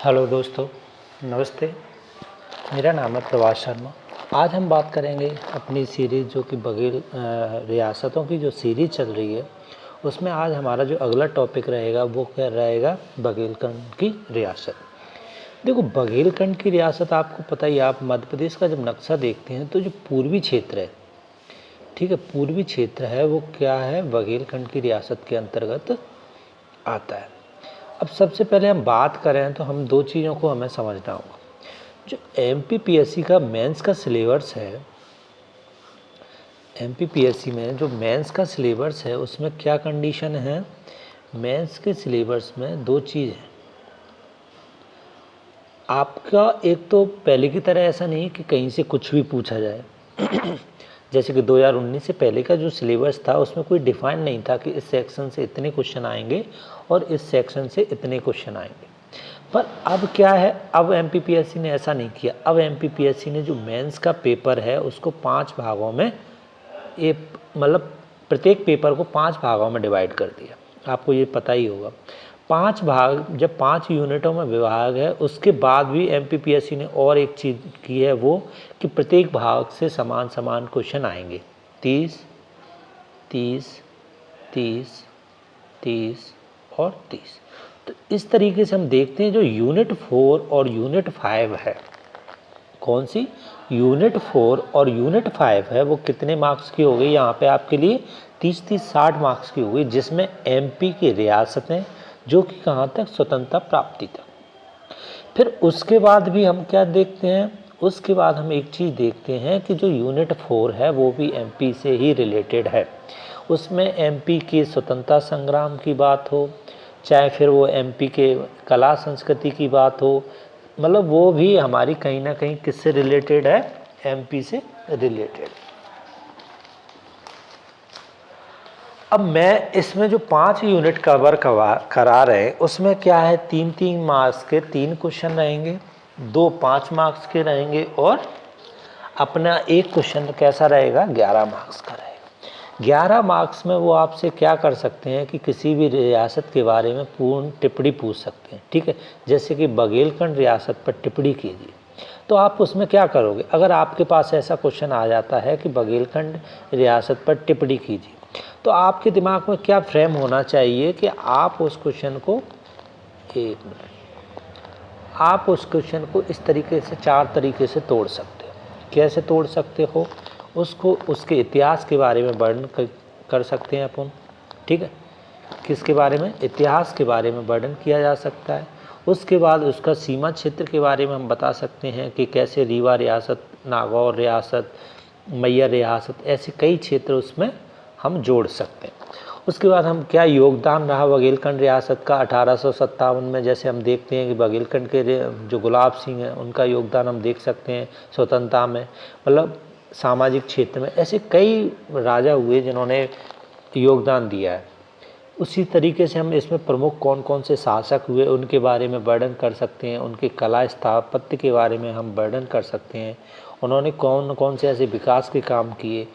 Hello दोस्तों, नमस्ते। मेरा नाम है प्रभास शर्मा। आज हम बात करेंगे अपनी सीरीज़ जो कि बघेल रियासतों की जो सीरीज़ चल रही है, उसमें आज हमारा जो अगला टॉपिक रहेगा वो क्या रहेगा, बघेलखंड की रियासत। देखो, बघेलखंड की रियासत आपको पता ही, आप मध्य प्रदेश का जब नक्शा देखते हैं तो जो पूर्वी क्षेत्र है, ठीक है, पूर्वी क्षेत्र है वो क्या है, बघेलखंड की रियासत के अंतर्गत आता है। अब सबसे पहले हम बात करें तो हम दो चीज़ों को हमें समझना होगा। जो एमपीपीएससी का मेंस का सिलेबस है, एमपीपीएससी में जो मेंस का सिलेबस है उसमें क्या कंडीशन है, मेंस के सिलेबस में दो चीज़ है। आपका एक तो पहले की तरह ऐसा नहीं कि कहीं से कुछ भी पूछा जाए जैसे कि 2019 से पहले का जो सिलेबस था उसमें कोई डिफाइन नहीं था कि इस सेक्शन से इतने क्वेश्चन आएंगे और इस सेक्शन से इतने क्वेश्चन आएंगे। पर अब क्या है, अब एमपीपीएससी ने ऐसा नहीं किया। अब एमपीपीएससी ने जो मेंस का पेपर है उसको 5 भागों में, ये मतलब प्रत्येक पेपर को 5 भागों में डिवाइड कर दिया। आपको ये पता ही होगा, 5 भाग, जब 5 यूनिटों में विभाग है उसके बाद भी एमपीपीएससी ने और एक चीज़ की है, वो कि प्रत्येक भाग से समान समान क्वेश्चन आएंगे, 30, 30, 30, 30 और 30। तो इस तरीके से हम देखते हैं जो यूनिट 4 और यूनिट 5 है, कौन सी, यूनिट 4 और यूनिट 5 है, वो कितने मार्क्स की हो गई यहाँ पे आपके लिए, 30-30 60 मार्क्स की हो गई, जिसमें एमपी की रियासतें जो कि कहाँ तक, स्वतंत्रता प्राप्ति तक। फिर उसके बाद भी हम क्या देखते हैं, उसके बाद हम एक चीज़ देखते हैं कि जो यूनिट 4 है वो भी एमपी से ही रिलेटेड है। उसमें एमपी के स्वतंत्रता संग्राम की बात हो, चाहे फिर वो एमपी के कला संस्कृति की बात हो, मतलब वो भी हमारी कहीं ना कहीं किससे रिलेटेड है, एमपी से रिलेटेड। अब मैं इसमें जो 5 यूनिट कवर करा रहे हैं उसमें क्या है, 3-3 मार्क्स के 3 क्वेश्चन रहेंगे, 2 5 मार्क्स के रहेंगे और अपना एक क्वेश्चन कैसा रहेगा, 11 मार्क्स का रहेगा। 11 मार्क्स में वो आपसे क्या कर सकते हैं कि किसी भी रियासत के बारे में पूर्ण टिप्पणी पूछ सकते हैं, ठीक है। जैसे कि बघेलखंड रियासत पर टिप्पणी कीजिए, तो आप उसमें क्या करोगे, अगर आपके पास ऐसा क्वेश्चन आ जाता है कि बघेलखंड रियासत पर टिप्पणी कीजिए, तो आपके दिमाग में क्या फ्रेम होना चाहिए कि आप उस क्वेश्चन को, एक मिनट, आप उस क्वेश्चन को इस तरीके से 4 तरीके से तोड़ सकते हो। कैसे तोड़ सकते हो, उसको उसके इतिहास के बारे में वर्णन कर सकते हैं अपन, ठीक है, किसके बारे में, इतिहास के बारे में वर्णन किया जा सकता है। उसके बाद उसका सीमा क्षेत्र के बारे में हम बता सकते हैं कि कैसे रीवा रियासत, नागौर रियासत, मैयर रियासत, ऐसे कई क्षेत्र उसमें हम जोड़ सकते हैं। उसके बाद हम क्या योगदान रहा बघेलखंड रियासत का 1857 में, जैसे हम देखते हैं कि बघेलखंड के जो गुलाब सिंह हैं उनका योगदान हम देख सकते हैं स्वतंत्रता में, मतलब सामाजिक क्षेत्र में ऐसे कई राजा हुए जिन्होंने योगदान दिया है। उसी तरीके से हम इसमें प्रमुख कौन कौन से शासक हुए उनके बारे में वर्णन कर सकते हैं, उनके कला स्थापत्य के बारे में हम वर्णन कर सकते हैं, उन्होंने कौन कौन से ऐसे विकास के काम किए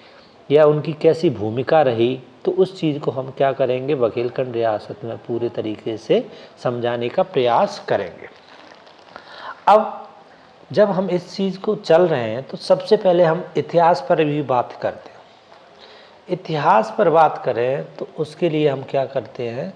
या उनकी कैसी भूमिका रही। तो उस चीज़ को हम क्या करेंगे, बघेलखंड रियासत में पूरे तरीके से समझाने का प्रयास करेंगे। अब जब हम इस चीज़ को चल रहे हैं तो सबसे पहले हम इतिहास पर भी बात करते हैं। इतिहास पर बात करें तो उसके लिए हम क्या करते हैं,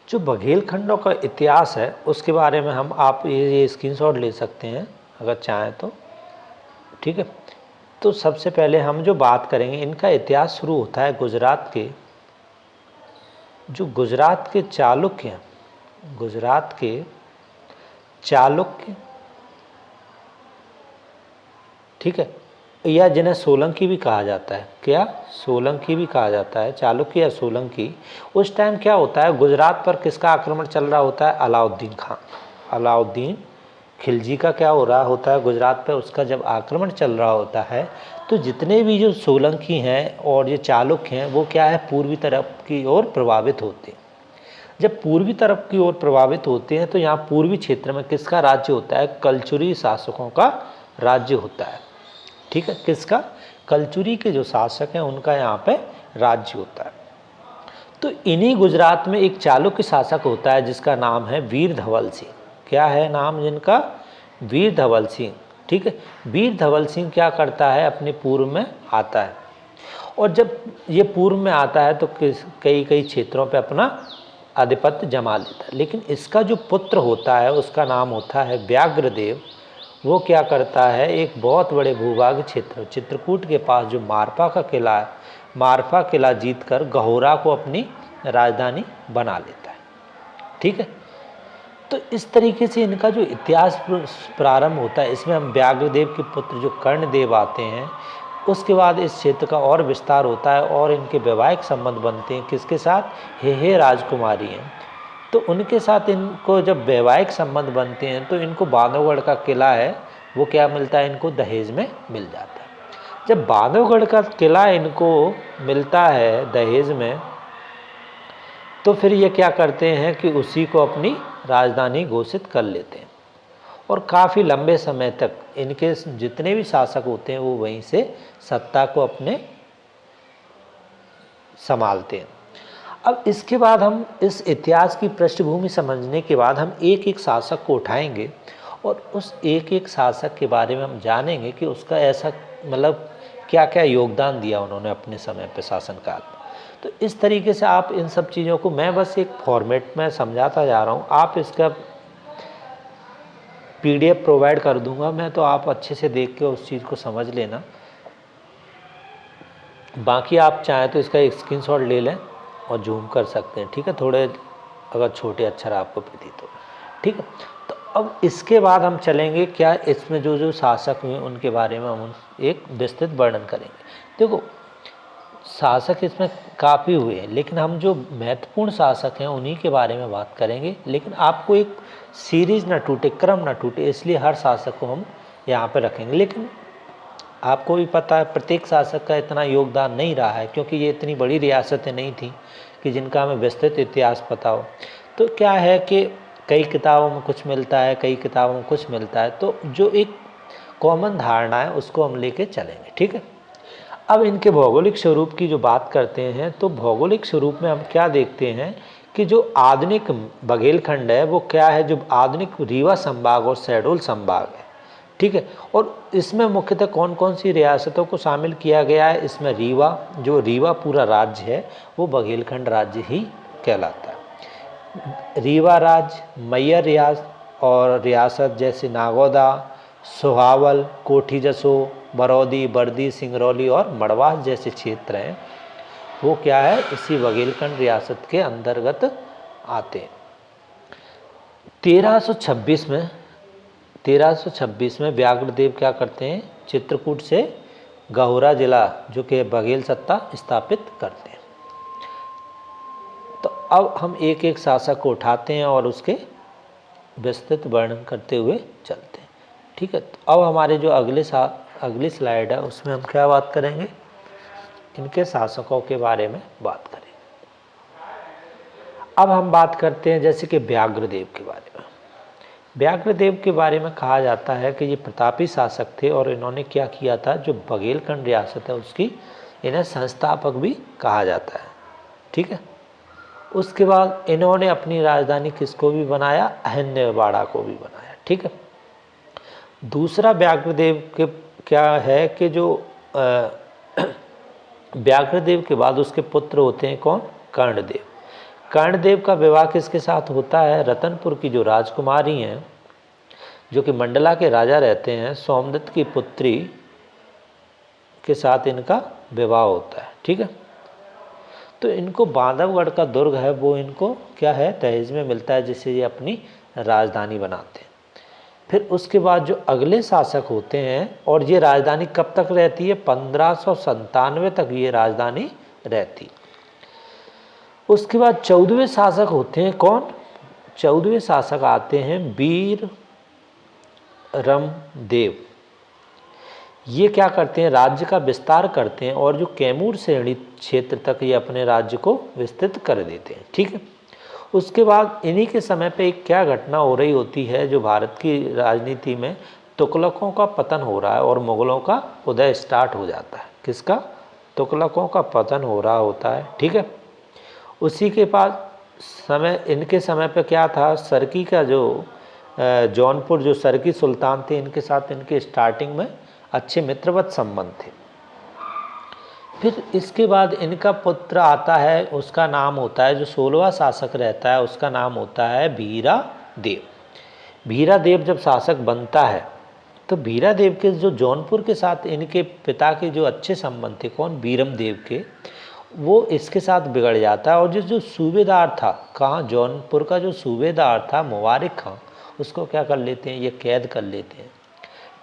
जो बघेलखंडों का इतिहास है उसके बारे में हम, आप ये स्क्रीनशॉट ले सकते हैं अगर चाहें तो, ठीक है। तो सबसे पहले हम जो बात करेंगे, इनका इतिहास शुरू होता है गुजरात के, जो गुजरात के चालुक्य, गुजरात के चालुक्य, ठीक है, या जिन्हें सोलंकी भी कहा जाता है, क्या सोलंकी भी कहा जाता है, चालुक्य या सोलंकी। उस टाइम क्या होता है, गुजरात पर किसका आक्रमण चल रहा होता है, अलाउद्दीन खान, अलाउद्दीन खिलजी का क्या हो रहा होता है गुजरात पर, उसका जब आक्रमण चल रहा होता है तो जितने भी जो सोलंकी हैं और ये चालुक्य हैं वो क्या है, पूर्वी तरफ की ओर प्रभावित होते हैं। जब पूर्वी तरफ की ओर प्रभावित होते हैं तो यहाँ पूर्वी क्षेत्र में किसका राज्य होता है, कलचुरी शासकों का राज्य होता है। ठीक है, किसका? कलचुरी के जो शासक हैं उनका यहाँ पे राज्य होता है। तो इन्हीं गुजरात में एक चालुक्य शासक होता है जिसका नाम है वीर धवल सिंह। क्या है नाम जिनका? वीर धवल सिंह। ठीक है, वीर धवल सिंह क्या करता है, अपने पूर्व में आता है, और जब ये पूर्व में आता है तो कई कई क्षेत्रों पे अपना आधिपत्य जमा लेता है। लेकिन इसका जो पुत्र होता है उसका नाम होता है व्याघ्रदेव। वो क्या करता है, एक बहुत बड़े भूभाग क्षेत्र चित्रकूट के पास जो मारपा का किला है, मारपा किला जीतकर गहोरा को अपनी राजधानी बना लेता है। ठीक है, तो इस तरीके से इनका जो इतिहास प्रारंभ होता है, इसमें हम व्याघ्रदेव के पुत्र जो कर्णदेव आते हैं, उसके बाद इस क्षेत्र का और विस्तार होता है और इनके वैवाहिक संबंध बनते हैं। किसके साथ? हे राजकुमारी हैं। तो उनके साथ इनको जब वैवाहिक संबंध बनते हैं तो इनको बांधवगढ़ का किला है वो क्या मिलता है, इनको दहेज में मिल जाता है। जब बांधवगढ़ का किला इनको मिलता है दहेज में, तो फिर ये क्या करते हैं कि उसी को अपनी राजधानी घोषित कर लेते हैं, और काफ़ी लंबे समय तक इनके जितने भी शासक होते हैं वो वहीं से सत्ता को अपने संभालते हैं। अब इसके बाद हम इस इतिहास की पृष्ठभूमि समझने के बाद हम एक एक शासक को उठाएंगे और उस एक एक शासक के बारे में हम जानेंगे कि उसका ऐसा मतलब क्या क्या योगदान दिया उन्होंने अपने समय पे शासनकाल में। तो इस तरीके से आप इन सब चीज़ों को, मैं बस एक फॉर्मेट में समझाता जा रहा हूँ, आप इसका PDF प्रोवाइड कर दूंगा मैं, तो आप अच्छे से देख के उस चीज़ को समझ लेना। बाकी आप चाहें तो इसका एक स्क्रीनशॉट ले लें और जूम कर सकते हैं। ठीक है, थोड़े अगर छोटे अक्षर आपको प्रतीत हो। ठीक है, तो अब इसके बाद हम चलेंगे क्या, इसमें जो जो शासक हुए उनके बारे में हम एक विस्तृत वर्णन करेंगे। देखो, शासक इसमें काफ़ी हुए हैं, लेकिन हम जो महत्वपूर्ण शासक हैं उन्हीं के बारे में बात करेंगे। लेकिन आपको एक सीरीज ना टूटे, क्रम ना टूटे, इसलिए हर शासक को हम यहाँ पर रखेंगे। लेकिन आपको भी पता है प्रत्येक शासक का इतना योगदान नहीं रहा है, क्योंकि ये इतनी बड़ी रियासतें नहीं थी कि जिनका हमें विस्तृत इतिहास पता हो। तो क्या है कि कई किताबों में कुछ मिलता है, कई किताबों में कुछ मिलता है, तो जो एक कॉमन धारणा है उसको हम लेके चलेंगे। ठीक है, अब इनके भौगोलिक स्वरूप की जो बात करते हैं, तो भौगोलिक स्वरूप में हम क्या देखते हैं कि जो आधुनिक बघेलखंड है वो क्या है, जो आधुनिक रीवा संभाग और शहडोल संभाग है। ठीक है, और इसमें मुख्यतः कौन कौन सी रियासतों को शामिल किया गया है, इसमें रीवा, जो रीवा पूरा राज्य है वो बघेलखंड राज्य ही कहलाता है। रीवा राज्य, मैयर रियासत जैसे नागौदा, सोहावल, कोठी जसो, बरौदी, बर्दी, सिंगरौली और मड़वास जैसे क्षेत्र हैं, वो क्या है, इसी बघेलखंड रियासत के अंतर्गत आते हैं। 1326 में व्याघ्रदेव क्या करते हैं, चित्रकूट से गहोरा जिला जो कि बघेल सत्ता स्थापित करते हैं। तो अब हम एक एक शासक को उठाते हैं और उसके विस्तृत वर्णन करते हुए चलते हैं। ठीक है, तो अब हमारे जो अगली स्लाइड है उसमें हम क्या बात करेंगे, इनके शासकों के बारे में बात करेंगे। अब हम बात करते हैं जैसे कि व्याघ्रदेव के बारे में। व्याघ्रदेव के बारे में कहा जाता है कि ये प्रतापी शासक थे और इन्होंने क्या किया था, जो बघेलखंड रियासत है उसकी इन्हें संस्थापक भी कहा जाता है। ठीक है, उसके बाद इन्होंने अपनी राजधानी किसको भी बनाया, अहिल्याबाड़ा को भी बनाया। ठीक है, दूसरा व्याघ्रदेव के क्या है कि जो व्याघ्रदेव के बाद उसके पुत्र होते हैं कौन, कर्णदेव। कर्णदेव का विवाह किसके साथ होता है, रतनपुर की जो राजकुमारी हैं, जो कि मंडला के राजा रहते हैं, सोमदत्त की पुत्री के साथ इनका विवाह होता है। ठीक है, तो इनको बांधवगढ़ का दुर्ग है वो इनको क्या है, दहेज में मिलता है, जिससे ये अपनी राजधानी बनाते हैं। फिर उसके बाद जो अगले शासक होते हैं, और ये राजधानी कब तक रहती है, 1597 तक ये राजधानी रहती। उसके बाद 14वें शासक होते हैं कौन, 14वें शासक आते हैं वीर रमदेव। ये क्या करते हैं, राज्य का विस्तार करते हैं और जो कैमूर श्रेणी क्षेत्र तक ये अपने राज्य को विस्तृत कर देते हैं। ठीक है, उसके बाद इन्हीं के समय पे एक क्या घटना हो रही होती है जो भारत की राजनीति में तुगलकों का पतन हो रहा है और मुगलों का उदय स्टार्ट हो जाता है। किसका? तुगलकों का पतन हो रहा होता है, ठीक है। उसी के पास समय, इनके समय पे क्या था, सरकी का जो जौनपुर जो सरकी सुल्तान थे, इनके साथ इनके स्टार्टिंग में अच्छे मित्रवत संबंध थे। फिर इसके बाद इनका पुत्र आता है, उसका नाम होता है, जो 16वां शासक रहता है उसका नाम होता है भीरा देव। भीरा देव जब शासक बनता है तो भीरा देव के जो जौनपुर के साथ इनके पिता के जो अच्छे संबंध थे, कौन? बीरम देव के, वो इसके साथ बिगड़ जाता है। और जो सूबेदार था, कहाँ? जौनपुर का जो सूबेदार था मुबारक खां, उसको क्या कर लेते हैं, ये कैद कर लेते हैं,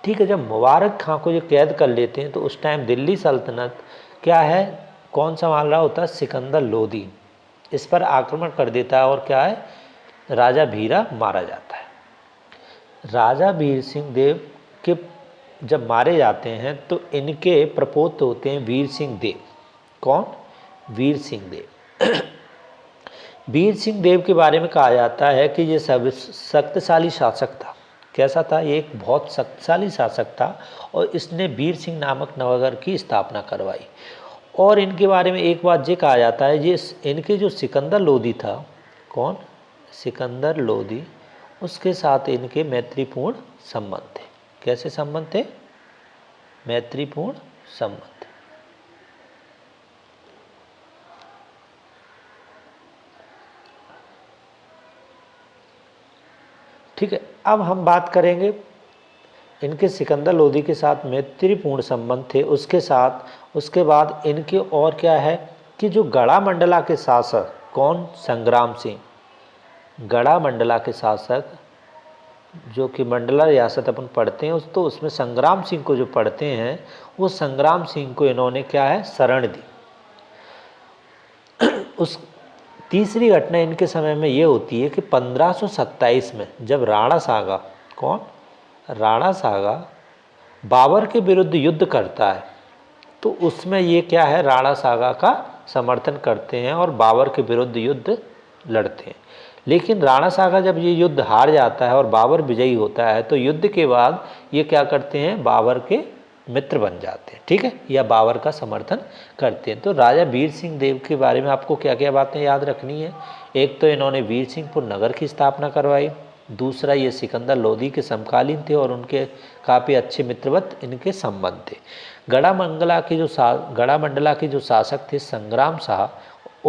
ठीक है। जब मुबारक खां को ये कैद कर लेते हैं तो उस टाइम दिल्ली सल्तनत क्या है, कौन संभाल रहा होता है? सिकंदर लोदी इस पर आक्रमण कर देता है और क्या है, राजा भीरा मारा जाता है। राजा वीर सिंह देव के जब मारे जाते हैं तो इनके प्रपोत्र होते हैं वीर सिंह देव। कौन? वीर सिंह देव। वीर सिंह देव के बारे में कहा जाता है कि ये सब शक्तिशाली शासक था। कैसा था? ये एक बहुत शक्तिशाली शासक था और इसने वीर सिंह नामक नगर की स्थापना करवाई। और इनके बारे में एक बात ये कहा जाता है, ये इनके जो सिकंदर लोदी था, कौन? सिकंदर लोदी, उसके साथ इनके मैत्रीपूर्ण संबंध थे। कैसे संबंध थे? मैत्रीपूर्ण संबंध। ठीक है, अब हम बात करेंगे इनके सिकंदर लोदी के साथ मैत्रीपूर्ण संबंध थे, उसके साथ उसके बाद इनके और क्या है कि जो गढ़ा मंडला के शासक, कौन? संग्राम सिंह। गढ़ा मंडला के शासक, जो कि मंडला रियासत अपन पढ़ते हैं तो उसमें संग्राम सिंह को जो पढ़ते हैं, वो संग्राम सिंह को इन्होंने क्या है, शरण दी। उस तीसरी घटना इनके समय में ये होती है कि 1527 में जब राणा सागा, कौन? राणा सागा बाबर के विरुद्ध युद्ध करता है तो उसमें ये क्या है, राणा सागा का समर्थन करते हैं और बाबर के विरुद्ध युद्ध लड़ते हैं। लेकिन राणा सागा जब ये युद्ध हार जाता है और बाबर विजयी होता है तो युद्ध के बाद ये क्या करते हैं, बाबर के मित्र बन जाते हैं, ठीक है, या बाबर का समर्थन करते हैं। तो राजा वीर सिंह देव के बारे में आपको क्या क्या बातें याद रखनी है? एक तो इन्होंने वीर सिंहपुर नगर की स्थापना करवाई, दूसरा ये सिकंदर लोदी के समकालीन थे और उनके काफ़ी अच्छे मित्रवत इनके संबंध थे। गढ़ा मंडला के जो शासक थे संग्राम शाह,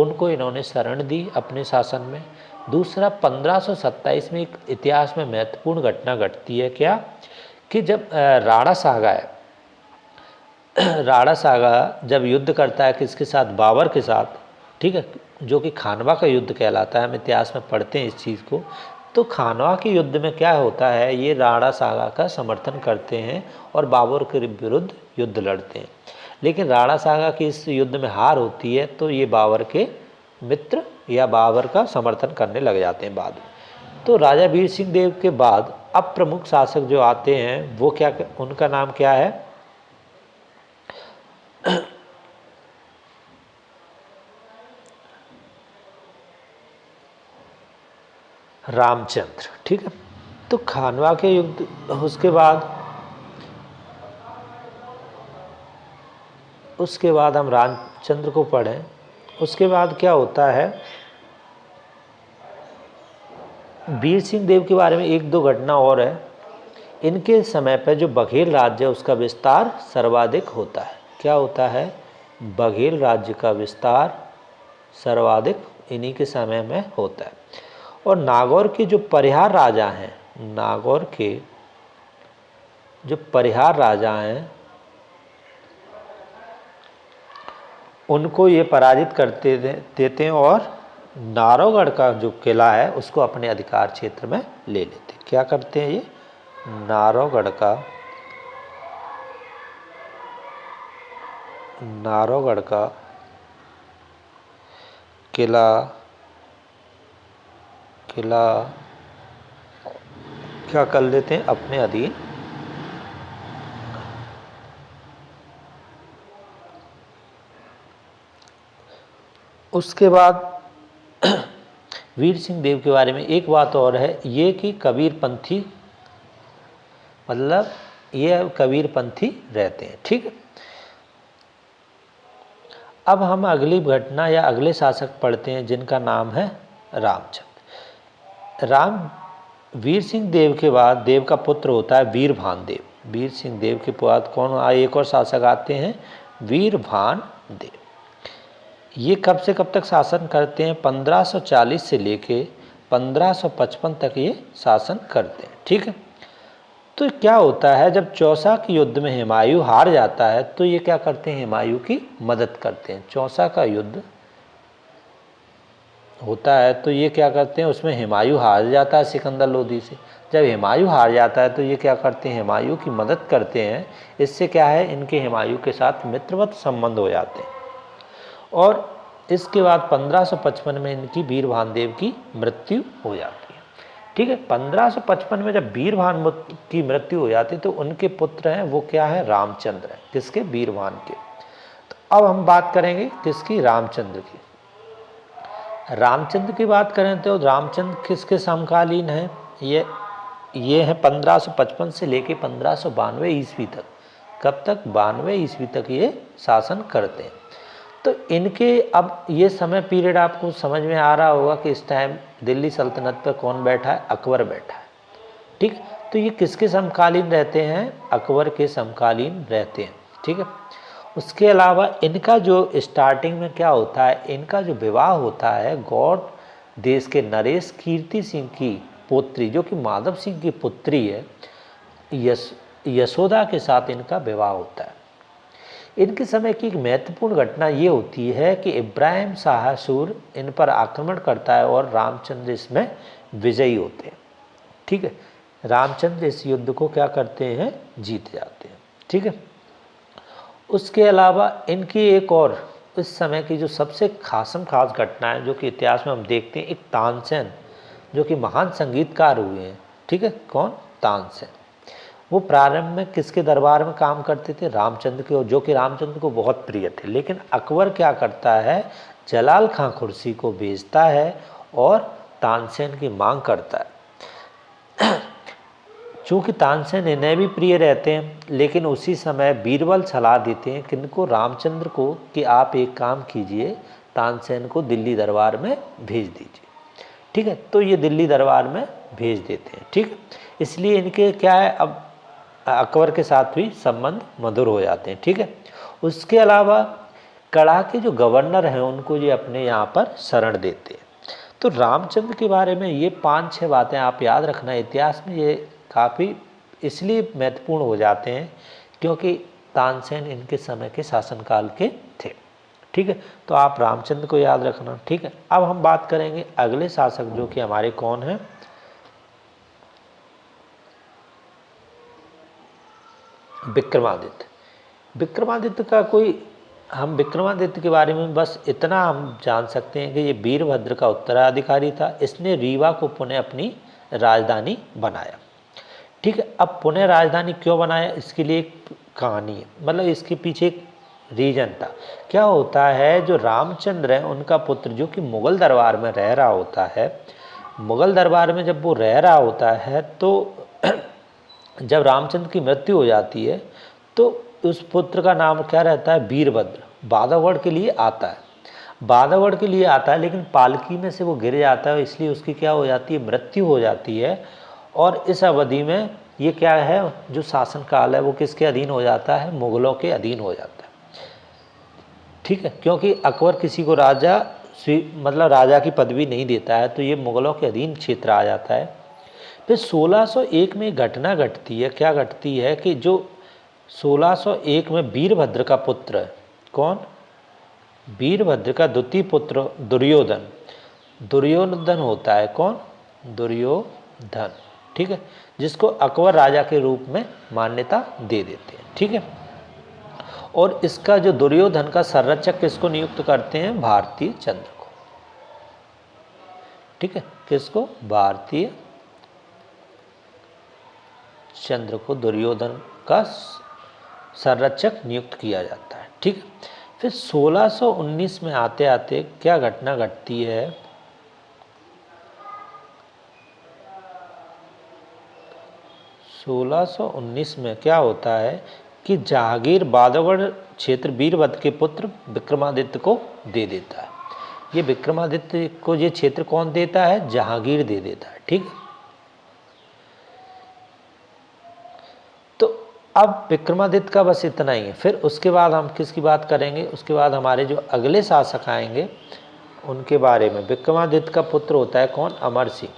उनको इन्होंने शरण दी अपने शासन में। दूसरा 1527 में एक इतिहास में महत्वपूर्ण घटना घटती है, क्या कि जब राणा सागा जब युद्ध करता है किसके साथ, बाबर के साथ, ठीक है, जो कि खानवा का युद्ध कहलाता है। हम इतिहास में पढ़ते हैं इस चीज़ को। तो खानवा के युद्ध में क्या होता है, ये राणा सागा का समर्थन करते हैं और बाबर के विरुद्ध युद्ध लड़ते हैं। लेकिन राणा सागा की इस युद्ध में हार होती है तो ये बाबर के मित्र या बाबर का समर्थन करने लग जाते हैं बाद में। तो राजा वीर सिंह देव के बाद अब प्रमुख शासक जो आते हैं वो क्या, उनका नाम क्या है, रामचंद्र, ठीक है। तो खानवा के युद्ध, उसके बाद हम रामचंद्र को पढ़ें। उसके बाद क्या होता है, वीर सिंह देव के बारे में एक दो घटना और है। इनके समय पर जो बघेल राज्य है उसका विस्तार सर्वाधिक होता है। क्या होता है, बघेल राज्य का विस्तार सर्वाधिक इन्हीं के समय में होता है। और नागौर के जो परिहार राजा हैं, नागौर के जो परिहार राजा हैं उनको ये पराजित करते देते हैं और नारोगढ़ का जो किला है उसको अपने अधिकार क्षेत्र में ले लेते हैं। क्या करते हैं ये, नारोगढ़ का किला क्या कर लेते हैं, अपने अधीन। उसके बाद वीर सिंह देव के बारे में एक बात और है ये कि कबीरपंथी मतलब ये कबीरपंथी रहते हैं। ठीक है, अब हम अगली घटना या अगले शासक पढ़ते हैं जिनका नाम है रामचंद्र। वीर सिंह देव के बाद देव का पुत्र होता है वीरभान देव। वीर सिंह देव के बाद कौन आए, एक और शासक आते हैं वीरभान देव। ये कब से कब तक शासन करते हैं, 1540 से लेके 1555 तक ये शासन करते हैं। ठीक है, तो क्या होता है जब चौसा के युद्ध में हुमायूं हार जाता है तो ये क्या करते हैं, हुमायूं की मदद करते हैं। चौसा का युद्ध होता है तो ये क्या करते हैं, उसमें हुमायूं हार जाता है सिकंदर लोदी से। जब हुमायूं हार जाता है तो ये क्या करते हैं, हुमायूं की मदद करते हैं। इससे क्या है, इनके हुमायूं के साथ मित्रवत संबंध हो जाते हैं। और इसके बाद 1555 में इनकी वीरभान देव की मृत्यु हो जाती है। ठीक है, 1555 में जब वीरभान की मृत्यु हो जाती है तो उनके पुत्र हैं वो क्या है, रामचंद्र है। किसके, वीरभान के। तो अब हम बात करेंगे किसकी, रामचंद्र की। रामचंद्र की बात करें तो रामचंद्र किसके समकालीन हैं, ये है 1555 से लेके 1592 ईस्वी तक। कब तक, 92 ईस्वी तक ये शासन करते हैं। तो इनके अब ये समय पीरियड आपको समझ में आ रहा होगा कि इस टाइम दिल्ली सल्तनत पर कौन बैठा है, अकबर बैठा है। ठीक, तो ये किसके समकालीन रहते हैं, अकबर के समकालीन रहते हैं। ठीक है, उसके अलावा इनका जो स्टार्टिंग में क्या होता है, इनका जो विवाह होता है गौड़ देश के नरेश कीर्ति सिंह की पुत्री जो कि माधव सिंह की पुत्री है यशोदा के साथ इनका विवाह होता है। इनके समय की एक महत्वपूर्ण घटना ये होती है कि इब्राहिम शाह सूर इन पर आक्रमण करता है और रामचंद्र इसमें विजयी होते हैं। ठीक है, रामचंद्र इस युद्ध को क्या करते हैं, जीत जाते हैं। ठीक है, उसके अलावा इनकी एक और इस समय की जो सबसे खास घटना है जो कि इतिहास में हम देखते हैं, एक तानसेन जो कि महान संगीतकार हुए हैं। ठीक है, कौन, तानसेन। वो प्रारंभ में किसके दरबार में काम करते थे, रामचंद्र के, जो कि रामचंद्र को बहुत प्रिय थे। लेकिन अकबर क्या करता है, जलाल खां खुर्शी को भेजता है और तानसेन की मांग करता है। चूँकि तानसेन इन्हें भी प्रिय रहते हैं, लेकिन उसी समय बीरबल सलाह देते हैं किनको, रामचंद्र को, कि आप एक काम कीजिए, तानसेन को दिल्ली दरबार में भेज दीजिए। ठीक है, तो ये दिल्ली दरबार में भेज देते हैं। ठीक है, इसलिए इनके क्या है, अब अकबर के साथ भी संबंध मधुर हो जाते हैं। ठीक है, उसके अलावा कड़ा के जो गवर्नर हैं उनको ये अपने यहाँ पर शरण देते हैं। तो रामचंद्र के बारे में ये 5-6 बातें आप याद रखना, इतिहास में ये काफ़ी इसलिए महत्वपूर्ण हो जाते हैं क्योंकि तानसेन इनके समय के शासनकाल के थे। ठीक है, तो आप रामचंद्र को याद रखना। ठीक है, अब हम बात करेंगे अगले शासक जो कि हमारे कौन हैं, विक्रमादित्य। विक्रमादित्य का कोई, हम विक्रमादित्य के बारे में बस इतना हम जान सकते हैं कि ये वीरभद्र का उत्तराधिकारी था। इसने रीवा को पुनः अपनी राजधानी बनाया। ठीक है, अब पुनः राजधानी क्यों बनाया, इसके लिए एक कहानी है, मतलब इसके पीछे एक रीजन था। क्या होता है, जो रामचंद्र है उनका पुत्र जो कि मुग़ल दरबार में रह रहा होता है, मुग़ल दरबार में जब वो रह रहा होता है तो जब रामचंद्र की मृत्यु हो जाती है तो उस पुत्र का नाम क्या रहता है, वीरभद्र। बांधवगढ़ के लिए आता है, बांधवगढ़ के लिए आता है, लेकिन पालकी में से वो गिर जाता है, इसलिए उसकी क्या हो जाती है, मृत्यु हो जाती है। और इस अवधि में ये क्या है, जो शासनकाल है वो किसके अधीन हो जाता है, मुग़लों के अधीन हो जाता है। ठीक है, क्योंकि अकबर किसी को राजा मतलब राजा की पदवी नहीं देता है, तो ये मुग़लों के अधीन क्षेत्र आ जाता है। फिर 1601 में घटना घटती है, क्या घटती है कि जो 1601 में वीरभद्र का पुत्र, कौन, वीरभद्र का द्वितीय पुत्र दुर्योधन, दुर्योधन होता है, कौन, दुर्योधन। ठीक है, जिसको अकबर राजा के रूप में मान्यता दे देते हैं। ठीक है, और इसका जो दुर्योधन का संरक्षक किसको नियुक्त करते हैं, भारतीय चंद्र को। ठीक है, किसको, भारतीय चंद्र को दुर्योधन का संरक्षक नियुक्त किया जाता है। ठीक, फिर 1619 में आते आते क्या घटना घटती है, 1619 में क्या होता है कि जहांगीर बांधवगढ़ क्षेत्र वीरभद्र के पुत्र विक्रमादित्य को दे देता है। ये विक्रमादित्य को ये क्षेत्र कौन देता है? जहांगीर दे देता है। ठीक है, तो अब विक्रमादित्य का बस इतना ही है। फिर उसके बाद हम किसकी बात करेंगे? उसके बाद हमारे जो अगले शासक आएंगे उनके बारे में। विक्रमादित्य का पुत्र होता है कौन? अमर सिंह।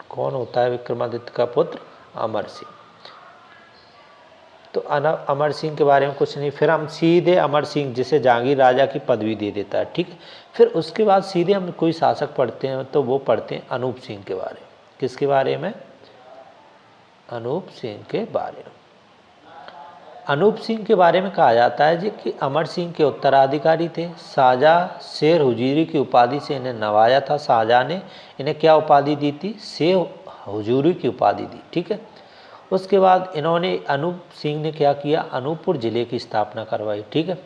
कौन होता है विक्रमादित्य का पुत्र? अमर सिंह। तो अमर सिंह के बारे में कुछ नहीं, फिर हम सीधे अमर सिंह जिसे जहांगीर राजा की पदवी दे देता है। ठीक है, फिर उसके बाद सीधे हम कोई शासक पढ़ते हैं तो वो पढ़ते हैं अनूप सिंह के बारे में। किसके बारे में? अनूप सिंह के बारे में। अनूप सिंह के बारे में कहा जाता है जी कि अमर सिंह के उत्तराधिकारी थे। शाहजहाँ शेर हुजूरी की उपाधि से इन्हें नवाजा था। शाहजहाँ ने इन्हें क्या उपाधि दी थी? शेर हुजूरी की उपाधि दी। ठीक है, उसके बाद इन्होंने अनूप सिंह ने क्या किया? अनूपपुर जिले की स्थापना करवाई। ठीक है,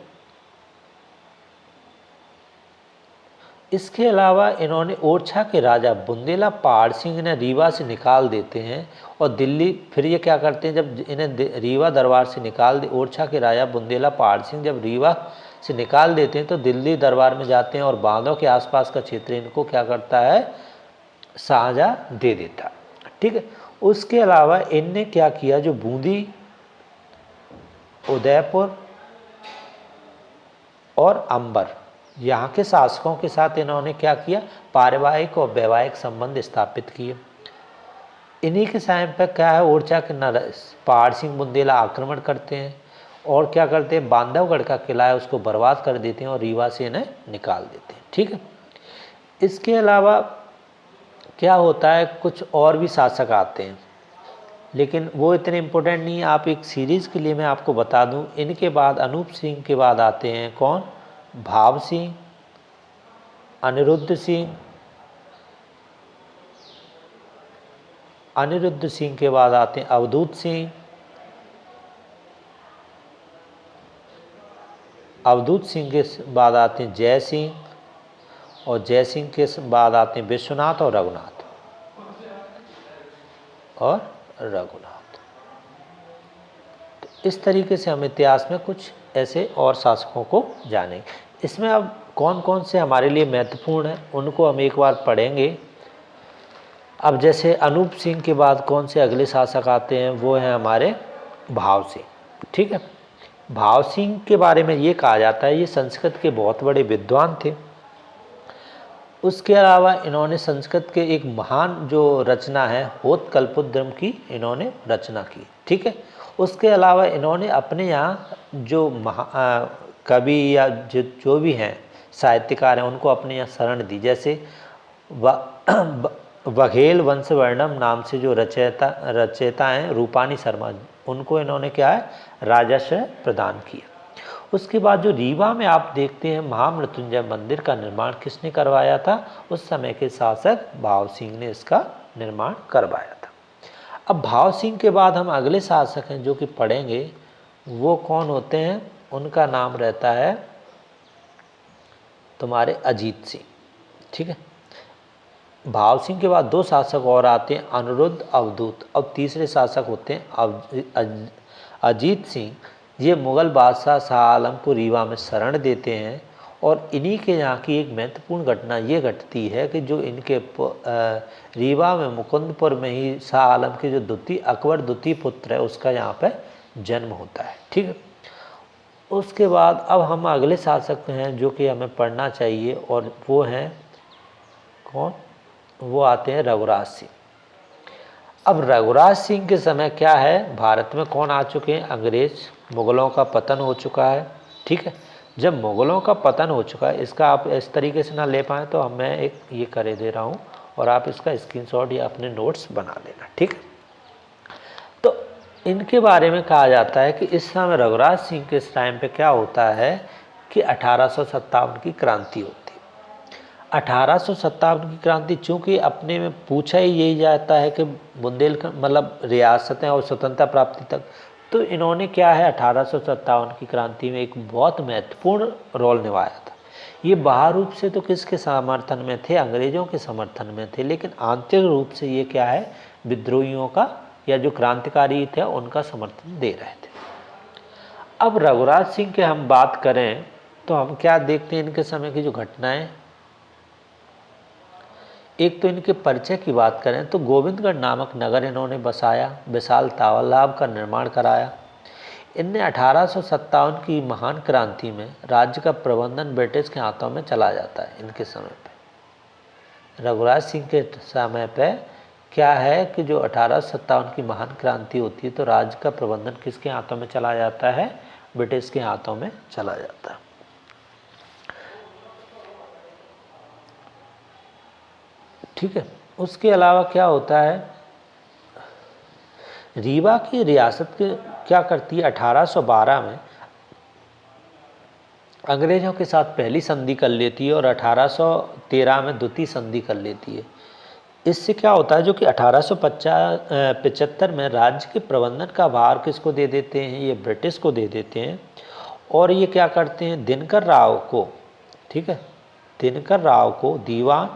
इसके अलावा इन्होंने ओरछा के राजा बुंदेला पहाड़ सिंह ने रीवा से निकाल देते हैं और दिल्ली, फिर ये क्या करते हैं, जब इन्हें रीवा दरबार से निकाल दे, ओरछा के राजा बुंदेला पहाड़ सिंह जब रीवा से निकाल देते हैं तो दिल्ली दरबार में जाते हैं और बांधों के आसपास का क्षेत्र इनको क्या करता है? शाहजहाँ दे देता है। ठीक है, उसके अलावा इनने क्या किया? जो बूंदी, उदयपुर और अंबर यहाँ के शासकों के साथ इन्होंने क्या किया? पारिवारिक और वैवाहिक संबंध स्थापित किए। इन्हीं के टाइम पर क्या है? ओरछा के पहाड़ सिंह बुंदेला आक्रमण करते हैं और क्या करते हैं? बांधवगढ़ का किला है उसको बर्बाद कर देते हैं और रीवा से इन्हें निकाल देते हैं। ठीक है, इसके अलावा क्या होता है? कुछ और भी शासक आते हैं लेकिन वो इतने इम्पोर्टेंट नहीं है। आप एक सीरीज़ के लिए मैं आपको बता दूं, इनके बाद अनूप सिंह के बाद आते हैं कौन? भाव सिंह, अनिरुद्ध सिंह। अनिरुद्ध सिंह के बाद आते हैं अवधूत सिंह। अवधूत सिंह के बाद आते हैं जय सिंह और जय सिंह के बाद आते हैं विश्वनाथ और रघुनाथ तो इस तरीके से हम इतिहास में कुछ ऐसे और शासकों को जानेंगे। इसमें अब कौन कौन से हमारे लिए महत्वपूर्ण हैं उनको हम एक बार पढ़ेंगे। अब जैसे अनूप सिंह के बाद कौन से अगले शासक आते हैं? वो हैं हमारे भाव सिंह। ठीक है, भाव सिंह के बारे में ये कहा जाता है ये संस्कृत के बहुत बड़े विद्वान थे। उसके अलावा इन्होंने संस्कृत के एक महान जो रचना है होतकल्पोद्गम की इन्होंने रचना की। ठीक है, उसके अलावा इन्होंने अपने यहाँ जो कवि या जो भी हैं साहित्यकार हैं उनको अपने यहाँ शरण दी। जैसे बघेल वंशवर्णम नाम से जो रचयिता हैं रूपानी शर्मा, उनको इन्होंने क्या है? राजस्व प्रदान किया। उसके बाद जो रीवा में आप देखते हैं महामृत्युंजय मंदिर का निर्माण किसने करवाया था? उस समय के शासक भाव सिंह ने इसका निर्माण करवाया था। अब भाव सिंह के बाद हम अगले शासक हैं जो कि पढ़ेंगे, वो कौन होते हैं? उनका नाम रहता है तुम्हारे अजीत सिंह। ठीक है, भाव सिंह के बाद दो शासक और आते हैं अनिरुद्ध, अवधूत। अब तीसरे शासक होते हैं अजीत सिंह। ये मुग़ल बादशाह शाह आलम को रीवा में शरण देते हैं और इन्हीं के यहाँ की एक महत्वपूर्ण घटना ये घटती है कि जो इनके रीवा में मुकुंदपुर में ही शाह आलम के जो अकबर द्वितीय पुत्र है उसका यहाँ पे जन्म होता है। ठीक है, उसके बाद अब हम अगले शासक हैं जो कि हमें पढ़ना चाहिए और वो हैं कौन? वो आते हैं रघुराज सिंह। अब रघुराज सिंह के समय क्या है? भारत में कौन आ चुके हैं? अंग्रेज। मुग़लों का पतन हो चुका है। ठीक है, जब मुग़लों का पतन हो चुका है, इसका आप इस तरीके से ना ले पाएँ तो मैं एक ये करे दे रहा हूँ और आप इसका स्क्रीनशॉट या अपने नोट्स बना लेना। ठीक है, तो इनके बारे में कहा जाता है कि इस समय रघुराज सिंह के इस टाइम पे क्या होता है कि 1857 की क्रांति होती है। 1857 की क्रांति चूँकि अपने में पूछा ही यही जाता है कि बुंदेलखंड मतलब रियासतें और स्वतंत्रता प्राप्ति तक, तो इन्होंने क्या है 1857 की क्रांति में एक बहुत महत्वपूर्ण रोल निभाया था। ये बाहर रूप से तो किसके समर्थन में थे? अंग्रेज़ों के समर्थन में थे, लेकिन आंतरिक रूप से ये क्या है? विद्रोहियों का या जो क्रांतिकारी थे उनका समर्थन दे रहे थे। अब रघुराज सिंह के हम बात करें तो हम क्या देखते हैं इनके समय की जो घटनाएं। एक तो इनके परिचय की बात करें तो गोविंदगढ़ नामक नगर इन्होंने बसाया, विशाल तालाब का निर्माण कराया। इनने 1857 की महान क्रांति में राज्य का प्रबंधन ब्रिटिश के हाथों में चला जाता है। इनके समय पे रघुराज सिंह के समय पे क्या है कि जो 1857 की महान क्रांति होती है तो राज्य का प्रबंधन किसके हाथों में चला जाता है? ब्रिटिश के हाथों में चला जाता है। ठीक है। उसके अलावा क्या होता है, रीवा की रियासत के क्या करती है, 1812 में अंग्रेजों के साथ पहली संधि कर लेती है और 1813 में द्वितीय संधि कर लेती है। इससे क्या होता है, जो कि 1875 में राज्य के प्रबंधन का भार किसको दे देते हैं? ये ब्रिटिश को दे देते हैं। और ये क्या करते हैं, दिनकर राव को, ठीक है, दिनकर राव को दीवान।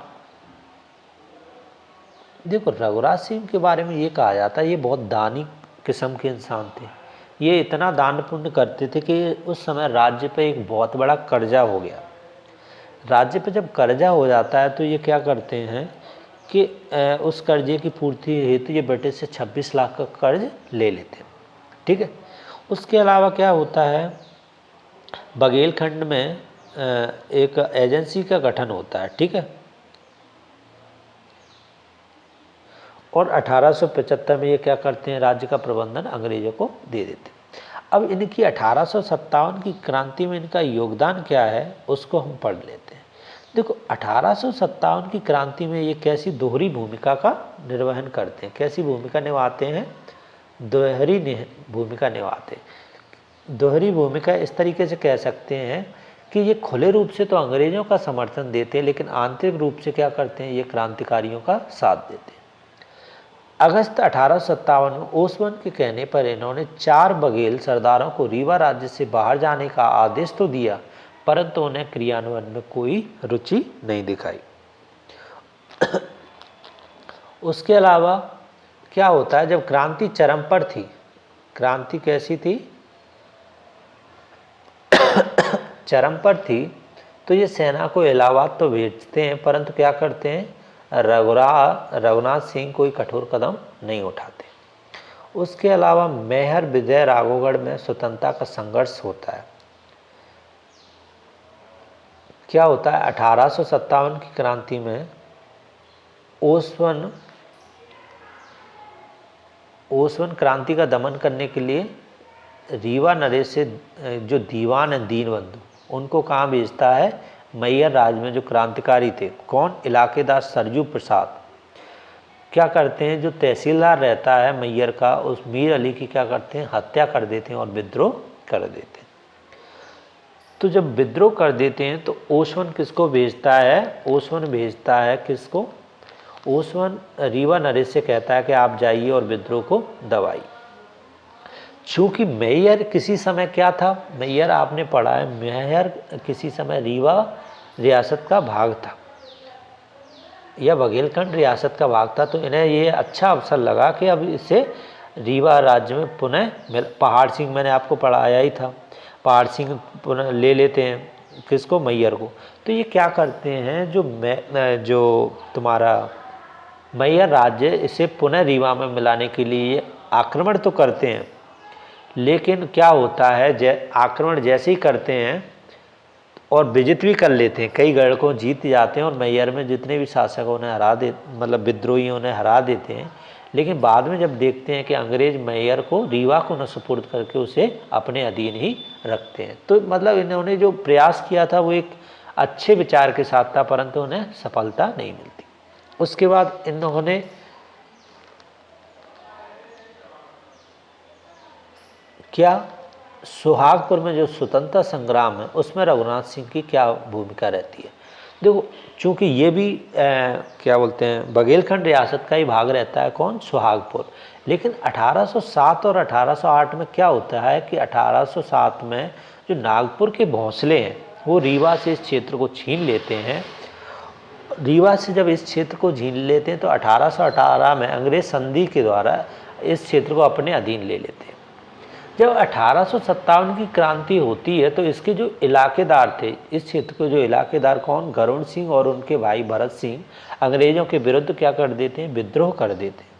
देखो रघुराज सिंह के बारे में ये कहा जाता है ये बहुत दानी किस्म के इंसान थे। ये इतना दान पुण्य करते थे कि उस समय राज्य पे एक बहुत बड़ा कर्जा हो गया। राज्य पे जब कर्जा हो जाता है तो ये क्या करते हैं कि उस कर्जे की पूर्ति हेतु ये ब्रिटिश से 26 लाख का कर्ज ले लेते हैं। ठीक है। उसके अलावा क्या होता है, बघेलखंड में एक एजेंसी का गठन होता है। ठीक है। और 1875 में ये क्या करते हैं, राज्य का प्रबंधन अंग्रेजों को दे देते हैं। अब इनकी 1857 की क्रांति में इनका योगदान क्या है उसको हम पढ़ लेते हैं। देखो 1857 की क्रांति में ये कैसी दोहरी भूमिका का निर्वहन करते हैं, कैसी भूमिका निभाते हैं, दोहरी भूमिका निभाते हैं। दोहरी भूमिका इस तरीके से कह सकते हैं कि ये खुले रूप से तो अंग्रेजों का समर्थन देते हैं लेकिन आंतरिक रूप से क्या करते हैं, ये क्रांतिकारियों का साथ देते हैं। अगस्त 1857 में ओसवन के कहने पर इन्होंने 4 बघेल सरदारों को रीवा राज्य से बाहर जाने का आदेश तो दिया परंतु उन्हें क्रियान्वयन में कोई रुचि नहीं दिखाई। उसके अलावा क्या होता है, जब क्रांति चरम पर थी, क्रांति कैसी थी, चरम पर थी, तो ये सेना को इलाहाबाद तो भेजते हैं परंतु क्या करते हैं, रघुनाथ सिंह कोई कठोर कदम नहीं उठाते। उसके अलावा मैहर विजय राघवगढ़ में स्वतंत्रता का संघर्ष होता है। क्या होता है, 1857 की क्रांति में ओसवन क्रांति का दमन करने के लिए रीवा नरेश से जो दीवान है दीनबंधु, उनको कहाँ भेजता है, मैयर राज में जो क्रांतिकारी थे, कौन, इलाकेदार सरजू प्रसाद, क्या करते हैं, जो तहसीलदार रहता है मैयर का, उस मीर अली की क्या करते हैं, हत्या कर देते हैं और विद्रोह कर देते हैं। तो जब विद्रोह कर देते हैं तो ओसवन किसको भेजता है, ओसवन भेजता है किसको, ओसवन रीवा नरेश से कहता है कि आप जाइए और विद्रोह को दबाइए। चूँकि मैयर किसी समय क्या था, मैयर आपने पढ़ा है, मैयर किसी समय रीवा रियासत का भाग था या बघेलखंड रियासत का भाग था, तो इन्हें ये अच्छा अवसर लगा कि अब इसे रीवा राज्य में पुनः पहाड़ सिंह, मैंने आपको पढ़ाया ही था, पहाड़ सिंह पुनः ले लेते हैं किसको, मैयर को। तो ये क्या करते हैं, जो तुम्हारा मैयर राज्य, इसे पुनः रीवा में मिलाने के लिए आक्रमण तो करते हैं, लेकिन क्या होता है, आक्रमण जैसे ही करते हैं और विजित भी कर लेते हैं, कई गढ़ को जीत जाते हैं और मैयर में जितने भी शासक उन्हें हरा दे, मतलब विद्रोही उन्हें हरा देते हैं, लेकिन बाद में जब देखते हैं कि अंग्रेज मैयर को रीवा को न सुपुर्द करके उसे अपने अधीन ही रखते हैं। तो मतलब इन्होंने जो प्रयास किया था वो एक अच्छे विचार के साथ था परंतु उन्हें सफलता नहीं मिलती। उसके बाद इन्होंने क्या, सुहागपुर में जो स्वतंत्रता संग्राम है उसमें रघुनाथ सिंह की क्या भूमिका रहती है। देखो चूँकि ये भी क्या बोलते हैं, बघेलखंड रियासत का ही भाग रहता है, कौन, सुहागपुर, लेकिन 1807 और 1808 में क्या होता है कि 1807 में जो नागपुर के भोंसले हैं वो रीवा से इस क्षेत्र को छीन लेते हैं। रीवा से जब इस क्षेत्र को छीन लेते हैं तो 1818 में अंग्रेज संधि के द्वारा इस क्षेत्र को अपने अधीन ले लेते हैं। जब 1857 की क्रांति होती है तो इसके जो इलाकेदार थे, इस क्षेत्र के जो इलाकेदार कौन, गरुड़ सिंह और उनके भाई भरत सिंह अंग्रेज़ों के विरुद्ध क्या कर देते हैं, विद्रोह कर देते हैं।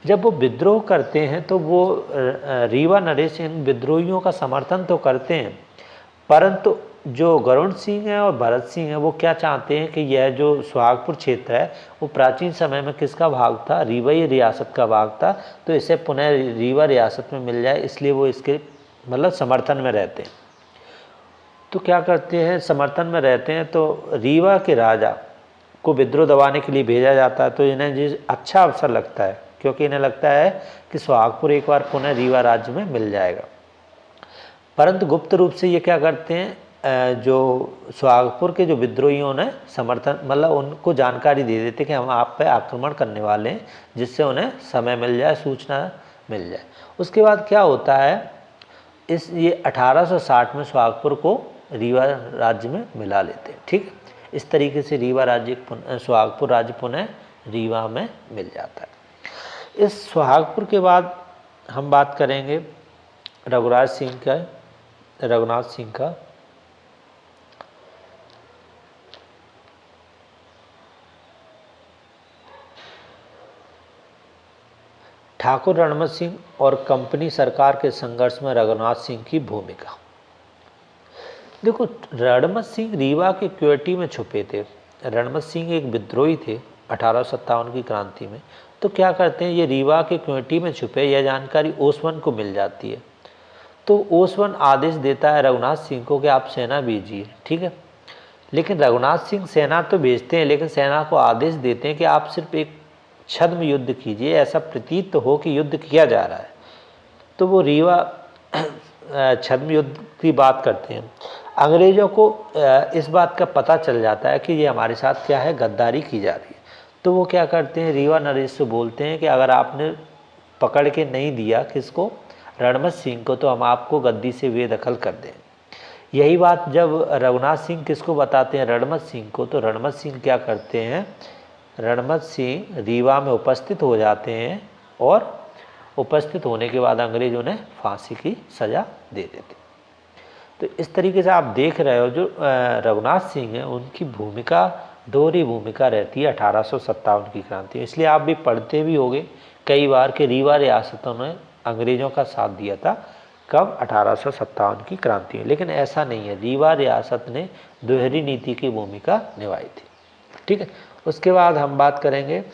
जब वो विद्रोह करते हैं तो वो रीवा नरेश इन विद्रोहियों का समर्थन तो करते हैं, परंतु जो गरुड़ सिंह है और भरत सिंह है वो क्या चाहते हैं कि यह जो सुहागपुर क्षेत्र है वो प्राचीन समय में किसका भाग था, रीवाई रियासत का भाग था, तो इसे पुनः रीवा रियासत में मिल जाए, इसलिए वो इसके मतलब समर्थन में रहते हैं। तो क्या करते हैं, समर्थन में रहते हैं, तो रीवा के राजा को विद्रोह दबाने के लिए भेजा जाता है। तो इन्हें जिस अच्छा अवसर लगता है, क्योंकि इन्हें लगता है कि सुहागपुर एक बार पुनः रीवा राज्य में मिल जाएगा। परंतु गुप्त रूप से ये क्या करते हैं, जो सुहागपुर के जो विद्रोहियों ने समर्थन मतलब उनको जानकारी दे देते कि हम आप पे आक्रमण करने वाले हैं, जिससे उन्हें समय मिल जाए, सूचना मिल जाए। उसके बाद क्या होता है, ये 1860 में सुहागपुर को रीवा राज्य में मिला लेते हैं। ठीक, इस तरीके से रीवा राज्य सुहागपुर राज्य पुनः रीवा में मिल जाता है। इस सुहागपुर के बाद हम बात करेंगे रघुराज सिंह का, रघुनाथ सिंह का। ठाकुर रणमत सिंह और कंपनी सरकार के संघर्ष में रघुनाथ सिंह की भूमिका। देखो, रणमत सिंह रीवा के क्वेटी में छुपे थे। रणमत सिंह एक विद्रोही थे 1857 की क्रांति में। तो क्या करते हैं, ये रीवा के क्वेटी में छुपे, यह जानकारी ओसवन को मिल जाती है। तो ओसवन आदेश देता है रघुनाथ सिंह को कि आप सेना भेजिए। ठीक है, लेकिन रघुनाथ सिंह सेना तो भेजते हैं, लेकिन सेना को आदेश देते हैं कि आप सिर्फ एक छद्म युद्ध कीजिए, ऐसा प्रतीत तो हो कि युद्ध किया जा रहा है। तो वो रीवा छद्म युद्ध की बात करते हैं। अंग्रेज़ों को इस बात का पता चल जाता है कि ये हमारे साथ क्या है, गद्दारी की जा रही है। तो वो क्या करते हैं, रीवा नरेश से बोलते हैं कि अगर आपने पकड़ के नहीं दिया किसको, रणमत सिंह को, तो हम आपको गद्दी से बेदखल कर दें। यही बात जब रघुनाथ सिंह किसको बताते हैं, रणमत सिंह को, तो रणमत सिंह क्या करते हैं, रणमत सिंह रीवा में उपस्थित हो जाते हैं और उपस्थित होने के बाद अंग्रेज उन्हें फांसी की सज़ा दे देते। तो इस तरीके से आप देख रहे हो जो रघुनाथ सिंह हैं उनकी भूमिका दोहरी भूमिका रहती है 1857 की क्रांति में। इसलिए आप भी पढ़ते भी होंगे कई बार कि रीवा रियासतों ने अंग्रेज़ों का साथ दिया था, कब, 1857 की क्रांति में। लेकिन ऐसा नहीं है, रीवा रियासत ने दोहरी नीति की भूमिका निभाई थी। ठीक है, उसके बाद हम बात करेंगे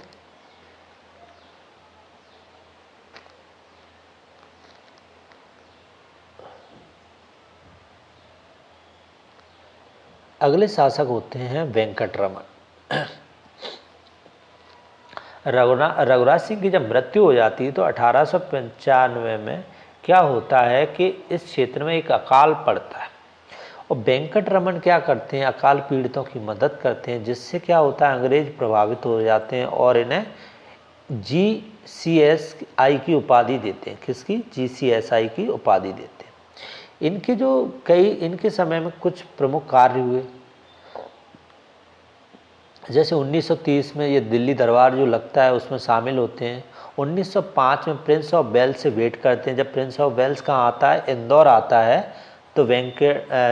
अगले शासक होते हैं वेंकटरमन। रघुराज सिंह की जब मृत्यु हो जाती है तो 1895 में क्या होता है कि इस क्षेत्र में एक अकाल पड़ता है और वेंकटरमन क्या करते हैं, अकाल पीड़ितों की मदद करते हैं, जिससे क्या होता है, अंग्रेज प्रभावित हो जाते हैं और इन्हें GCSI की उपाधि देते हैं। किसकी, GCSI की उपाधि देते हैं। इनके जो इनके समय में कुछ प्रमुख कार्य हुए, जैसे 1930 में ये दिल्ली दरबार जो लगता है उसमें शामिल होते हैं। 1905 में प्रिंस ऑफ वेल्स से भेंट करते हैं। जब प्रिंस ऑफ वेल्स कहाँ आता है, इंदौर आता है, तो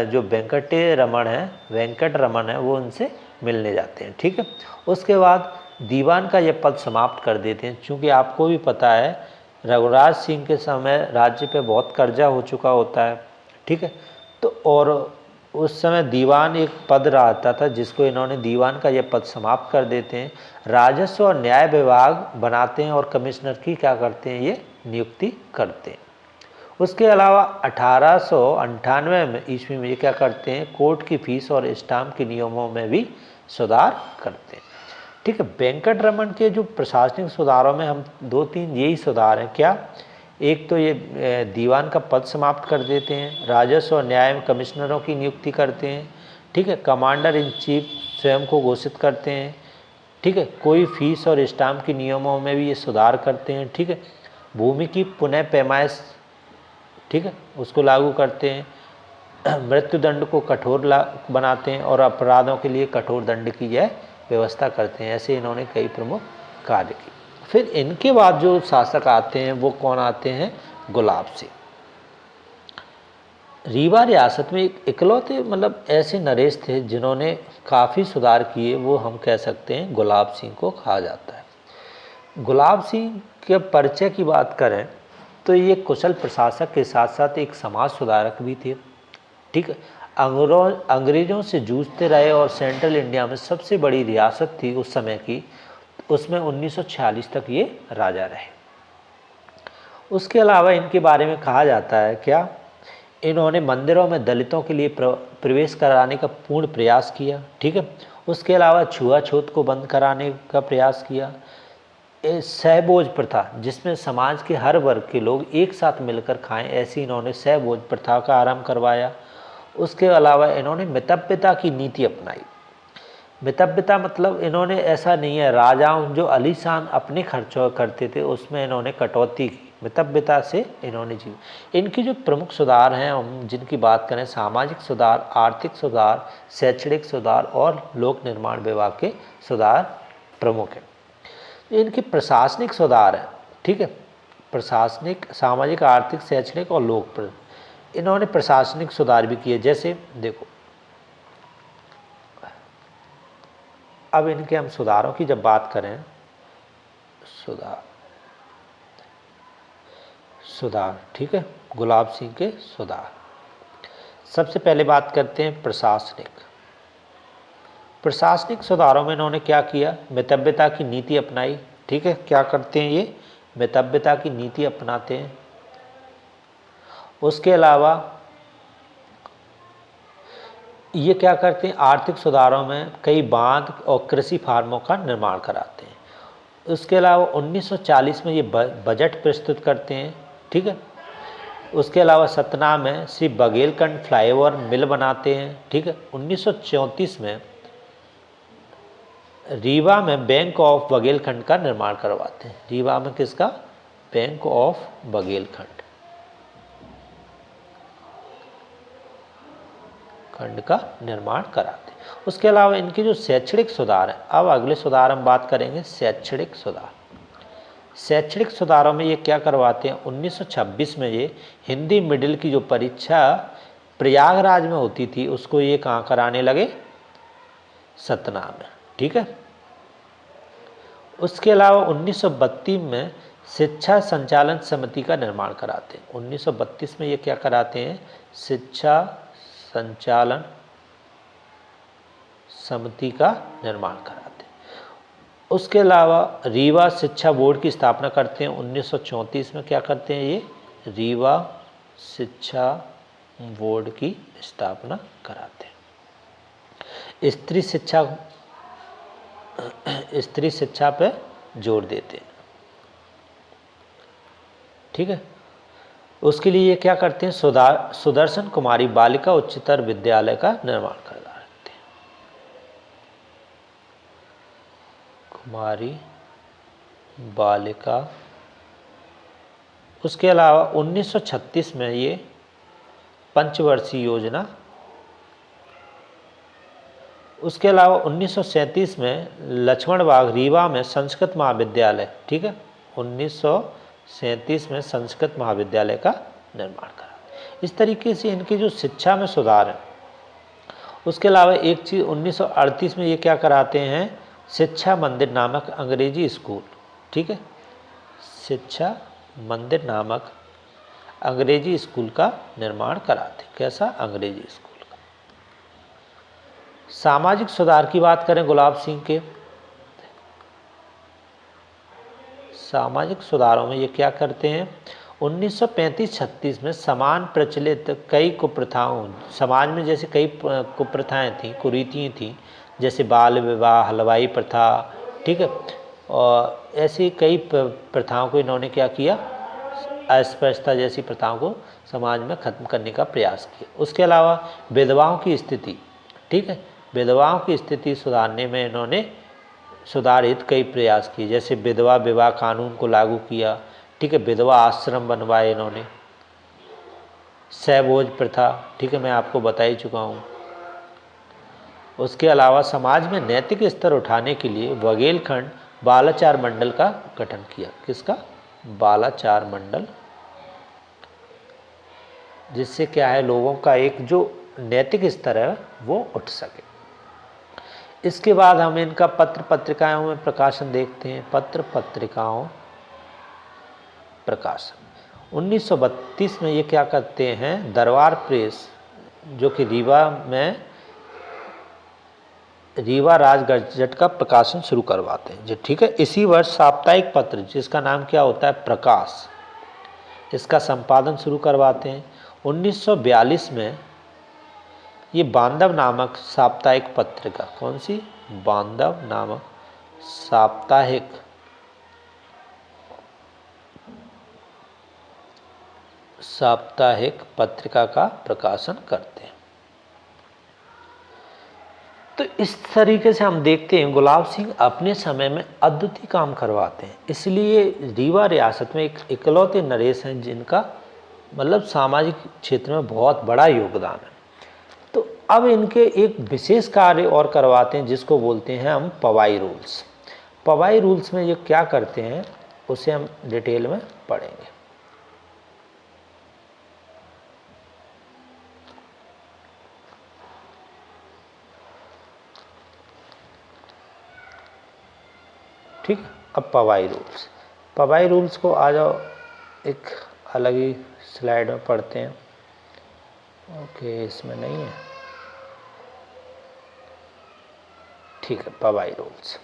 जो वेंकट रमन है वो उनसे मिलने जाते हैं। ठीक है, उसके बाद दीवान का ये पद समाप्त कर देते हैं। चूँकि आपको भी पता है रघुराज सिंह के समय राज्य पे बहुत कर्जा हो चुका होता है। ठीक है, तो और उस समय दीवान एक पद रहता था जिसको इन्होंने दीवान का ये पद समाप्त कर देते हैं। राजस्व और न्याय विभाग बनाते हैं और कमिश्नर की क्या करते हैं, ये नियुक्ति करते हैं। उसके अलावा 1898 में ईस्वी में ये क्या करते हैं, कोर्ट की फीस और स्टाम्प के नियमों में भी सुधार करते हैं। ठीक है, वेंकटरमन के जो प्रशासनिक सुधारों में हम 2-3 यही सुधार हैं। क्या, एक तो ये दीवान का पद समाप्त कर देते हैं, राजस्व और न्याय में कमिश्नरों की नियुक्ति करते हैं। ठीक है, कमांडर इन चीफ स्वयं को घोषित करते हैं। ठीक है, कोई फीस और स्टाम्प के नियमों में भी ये सुधार करते हैं। ठीक है, भूमि की पुनः पैमाइश, ठीक है, उसको लागू करते हैं। मृत्युदंड को कठोर बनाते हैं और अपराधों के लिए कठोर दंड की यह व्यवस्था करते हैं। ऐसे इन्होंने कई प्रमुख कार्य किए। फिर इनके बाद जो शासक आते हैं वो कौन आते हैं? गुलाब सिंह। रीवा रियासत में एक इकलौते मतलब ऐसे नरेश थे जिन्होंने काफ़ी सुधार किए, वो हम कह सकते हैं गुलाब सिंह को कहा जाता है। गुलाब सिंह के परिचय की बात करें तो ये कुशल प्रशासक के साथ साथ एक समाज सुधारक भी थे। ठीक है, अंग्रेज़ों से जूझते रहे और सेंट्रल इंडिया में सबसे बड़ी रियासत थी उस समय की, उसमें 1946 तक ये राजा रहे। उसके अलावा इनके बारे में कहा जाता है क्या, इन्होंने मंदिरों में दलितों के लिए प्रवेश कराने का पूर्ण प्रयास किया। ठीक है, उसके अलावा छुआछूत को बंद कराने का प्रयास किया। सहभोज प्रथा, जिसमें समाज के हर वर्ग के लोग एक साथ मिलकर खाएं, ऐसी इन्होंने सहभोज प्रथा का आरंभ करवाया। उसके अलावा इन्होंने मितव्यता की नीति अपनाई। मितव्यता मतलब इन्होंने ऐसा नहीं है, राजाओं जो आलीशान अपने खर्चों करते थे उसमें इन्होंने कटौती की, मितव्यता से इन्होंने जी। इनकी जो प्रमुख सुधार हैं, हम जिनकी बात करें, सामाजिक सुधार, आर्थिक सुधार, शैक्षणिक सुधार और लोक निर्माण विभाग के सुधार प्रमुख हैं। इनके प्रशासनिक सुधार हैं। ठीक है, प्रशासनिक, सामाजिक, आर्थिक, शैक्षणिक और लोक, इन्होंने प्रशासनिक सुधार भी किए। जैसे देखो, अब इनके हम सुधारों की जब बात करें, सुधार ठीक है, गुलाब सिंह के सुधार। सबसे पहले बात करते हैं प्रशासनिक सुधारों में इन्होंने क्या किया? मितव्यता की नीति अपनाई। ठीक है, क्या करते हैं ये? मितव्यता की नीति अपनाते हैं। उसके अलावा ये क्या करते हैं? आर्थिक सुधारों में कई बांध और कृषि फार्मों का निर्माण कराते हैं। उसके अलावा 1940 में ये बजट प्रस्तुत करते हैं। ठीक है, उसके अलावा सतना में श्री बघेलखंड फ्लाईओवर मिल बनाते हैं। ठीक है, 1934 में रीवा में बैंक ऑफ बघेलखंड का निर्माण करवाते हैं। रीवा में किसका? बैंक ऑफ बघेलखंड का निर्माण कराते हैं। उसके अलावा इनके जो शैक्षणिक सुधार हैं, अब अगले सुधार हम बात करेंगे शैक्षणिक सुधार। शैक्षणिक सुधारों में ये क्या करवाते हैं? 1926 में ये हिंदी मिडिल की जो परीक्षा प्रयागराज में होती थी, उसको ये कहाँ कराने लगे? सतना में। ठीक है, उसके अलावा 1932 में शिक्षा संचालन समिति का निर्माण कराते हैं। 1932 में ये क्या कराते हैं? शिक्षा संचालन समिति का निर्माण कराते हैं। उसके अलावा रीवा शिक्षा बोर्ड की स्थापना करते हैं। 1934 में क्या करते हैं ये? रीवा शिक्षा बोर्ड की स्थापना कराते हैं। स्त्री शिक्षा पे जोर देते हैं। ठीक है, उसके लिए ये क्या करते हैं? सुदर्शन कुमारी बालिका उच्चतर विद्यालय का निर्माण करते हैं। कुमारी बालिका। उसके अलावा 1936 में ये पंचवर्षीय योजना। उसके अलावा 1937 में लक्ष्मण बाग रीवा में संस्कृत महाविद्यालय। ठीक है, 1937 में संस्कृत महाविद्यालय का निर्माण करा। इस तरीके से इनकी जो शिक्षा में सुधार है। उसके अलावा एक चीज़ 1938 में ये क्या कराते हैं? शिक्षा मंदिर नामक अंग्रेजी स्कूल। ठीक है, शिक्षा मंदिर नामक अंग्रेजी स्कूल का निर्माण कराते। कैसा? अंग्रेजी स्कूल का। सामाजिक सुधार की बात करें गुलाब सिंह के, सामाजिक सुधारों में ये क्या करते हैं? 1935-36 में समान प्रचलित कई कुप्रथाओं, समाज में जैसे कई कुप्रथाएं थीं, कुरीतियाँ थीं, जैसे बाल विवाह, हलवाई प्रथा। ठीक है, और ऐसी कई प्रथाओं को इन्होंने क्या किया? अस्पृश्यता जैसी प्रथाओं को समाज में ख़त्म करने का प्रयास किया। उसके अलावा विधवाओं की स्थिति। ठीक है, विधवाओं की स्थिति सुधारने में इन्होंने सुधारित कई प्रयास किए, जैसे विधवा विवाह कानून को लागू किया। ठीक है, विधवा आश्रम बनवाए इन्होंने। सहभोज प्रथा, ठीक है, मैं आपको बता ही चुका हूँ। उसके अलावा समाज में नैतिक स्तर उठाने के लिए बघेलखंड बालाचार मंडल का गठन किया। किसका? बालाचार मंडल, जिससे क्या है लोगों का एक जो नैतिक स्तर है वो उठ सके। इसके बाद हम इनका पत्र पत्रिकाओं में प्रकाशन देखते हैं। पत्र पत्रिकाओं प्रकाशन 1932 में ये क्या करते हैं, दरबार प्रेस जो कि रीवा में रीवा राज गजट का प्रकाशन शुरू करवाते हैं जी, ठीक है। इसी वर्ष साप्ताहिक पत्र जिसका नाम क्या होता है, प्रकाश, इसका संपादन शुरू करवाते हैं। 1942 में ये बांधव नामक साप्ताहिक पत्रिका, कौन सी? बांधव नामक साप्ताहिक पत्रिका का प्रकाशन करते हैं। तो इस तरीके से हम देखते हैं गुलाब सिंह अपने समय में अद्वितीय काम करवाते हैं। इसलिए रीवा रियासत में एक इकलौते नरेश हैं जिनका मतलब सामाजिक क्षेत्र में बहुत बड़ा योगदान है। तो अब इनके एक विशेष कार्य और करवाते हैं जिसको बोलते हैं हम पवाई रूल्स। पवाई रूल्स में ये क्या करते हैं उसे हम डिटेल में पढ़ेंगे। ठीक, अब पवाई रूल्स को आ जाओ एक अलग ही स्लाइड में पढ़ते हैं। ओके, इसमें नहीं है, ठीक है। पवाई रूल्स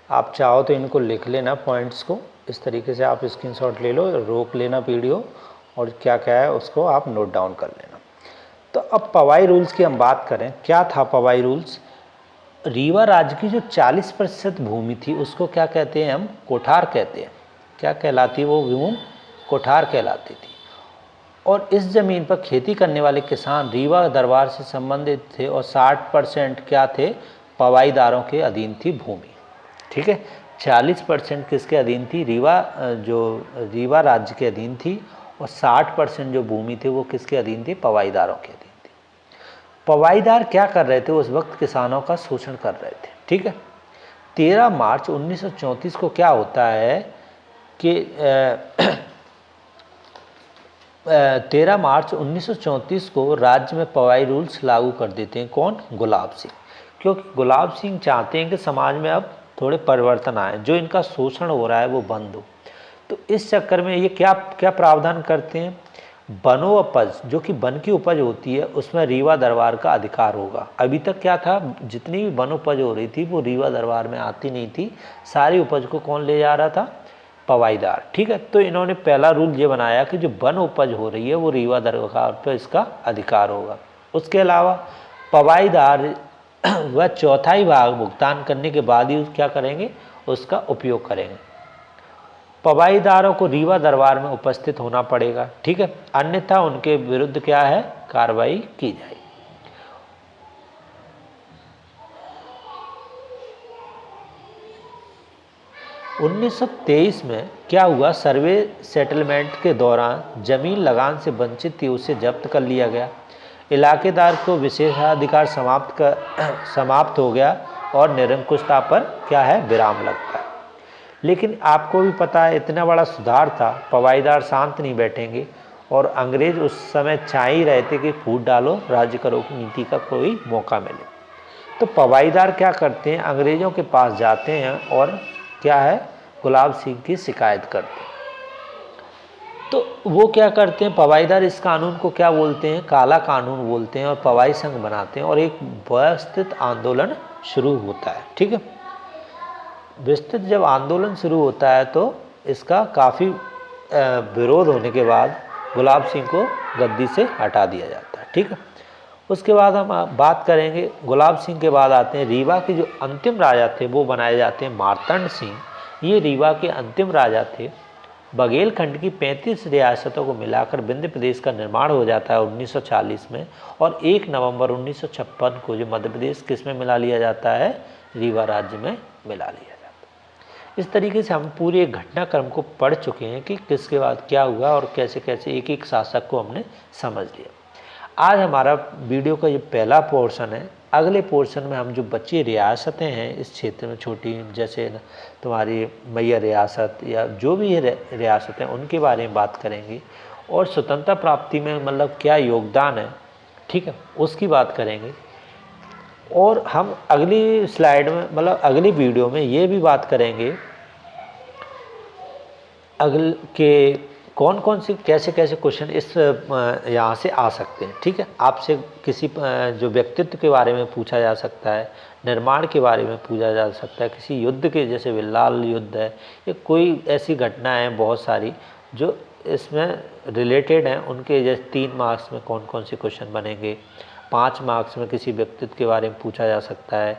आप चाहो तो इनको लिख लेना पॉइंट्स को, इस तरीके से आप स्क्रीनशॉट ले लो, रोक लेना वीडियो और क्या क्या है उसको आप नोट डाउन कर लेना। तो अब पवाई रूल्स की हम बात करें, क्या था पवाई रूल्स? रीवा राज्य की जो 40% भूमि थी उसको क्या कहते हैं हम? कोठार कहते हैं। क्या कहलाती वो भूमि? कोठार कहलाती थी। और इस ज़मीन पर खेती करने वाले किसान रीवा दरबार से संबंधित थे और 60% क्या थे? पवाईदारों के अधीन थी भूमि, ठीक है। 40% किसके अधीन थी? रीवा राज्य के अधीन थी और 60% जो भूमि थी वो किसके अधीन थी? पवाईदारों के अधीन थी। पवाईदार क्या कर रहे थे? उस वक्त किसानों का शोषण कर रहे थे, ठीक है। 13 मार्च 1934 को क्या होता है कि 13 मार्च 1934 को राज्य में पवाई रूल्स लागू कर देते हैं। कौन? गुलाब सिंह। क्योंकि गुलाब सिंह चाहते हैं कि समाज में अब थोड़े परिवर्तन आए, जो इनका शोषण हो रहा है वो बंद हो। तो इस चक्कर में ये क्या क्या प्रावधान करते हैं? वनोपज, जो कि वन की उपज होती है, उसमें रीवा दरबार का अधिकार होगा। अभी तक क्या था, जितनी भी वनोपज हो रही थी वो रीवा दरबार में आती नहीं थी, सारी उपज को कौन ले जा रहा था? पवाईदार, ठीक है। तो इन्होंने पहला रूल ये बनाया कि जो वन उपज हो रही है वो रीवा दरबार पर इसका अधिकार होगा। उसके अलावा पवाईदार वह चौथाई भाग भुगतान करने के बाद ही क्या करेंगे? उसका उपयोग करेंगे। पवाईदारों को रीवा दरबार में उपस्थित होना पड़ेगा, ठीक है, अन्यथा उनके विरुद्ध क्या है? कार्रवाई की जाएगी। उन्नीस 1923 में क्या हुआ? सर्वे सेटलमेंट के दौरान जमीन लगान से वंचित थी उसे जब्त कर लिया गया। इलाकेदार को विशेषाधिकार समाप्त हो गया और निरंकुशता पर क्या है? विराम लगता है। लेकिन आपको भी पता है इतना बड़ा सुधार था, पवाईदार शांत नहीं बैठेंगे और अंग्रेज उस समय चाह ही रहे थे कि फूट डालो, राज्य करो की नीति का कोई मौका मिले। तो पवाईदार क्या करते हैं? अंग्रेज़ों के पास जाते हैं और क्या है? गुलाब सिंह की शिकायत करते हैं। तो वो क्या करते हैं? पवाईदार इस कानून को क्या बोलते हैं? काला कानून बोलते हैं और पवाई संघ बनाते हैं और एक व्यवस्थित आंदोलन शुरू होता है, ठीक है। विस्तृत जब आंदोलन शुरू होता है तो इसका काफ़ी विरोध होने के बाद गुलाब सिंह को गद्दी से हटा दिया जाता है, ठीक है। उसके बाद हम बात करेंगे, गुलाब सिंह के बाद आते हैं रीवा के जो अंतिम राजा थे वो बनाए जाते हैं मार्तंड सिंह। ये रीवा के अंतिम राजा थे। बघेलखंड की 35 रियासतों को मिलाकर विंध्य प्रदेश का निर्माण हो जाता है 1940 में और 1 नवंबर 1956 को जो मध्य प्रदेश किस में मिला लिया जाता है? रीवा राज्य में मिला लिया जाता है। इस तरीके से हम पूरे घटनाक्रम को पढ़ चुके हैं कि किसके बाद क्या हुआ और कैसे कैसे एक एक शासक को हमने समझ लिया। आज हमारा वीडियो का ये पहला पोर्शन है अगले पोर्शन में हम जो बची रियासतें हैं इस क्षेत्र में छोटी, जैसे तुम्हारी मैया रियासत या जो भी रियासतें, उनके बारे में बात करेंगे और स्वतंत्रता प्राप्ति में मतलब क्या योगदान है, ठीक है, उसकी बात करेंगे। और हम अगली स्लाइड में मतलब अगली वीडियो में ये भी बात करेंगे अगल के कौन कौन से कैसे कैसे क्वेश्चन इस यहाँ से आ सकते हैं, ठीक है। आपसे किसी जो व्यक्तित्व के बारे में पूछा जा सकता है, निर्माण के बारे में पूछा जा सकता है, किसी युद्ध के, जैसे विल्लाल युद्ध है, या कोई ऐसी घटना है बहुत सारी जो इसमें रिलेटेड हैं, उनके जैसे 3 मार्क्स में कौन कौन से क्वेश्चन बनेंगे, 5 मार्क्स में किसी व्यक्तित्व के बारे में पूछा जा सकता है,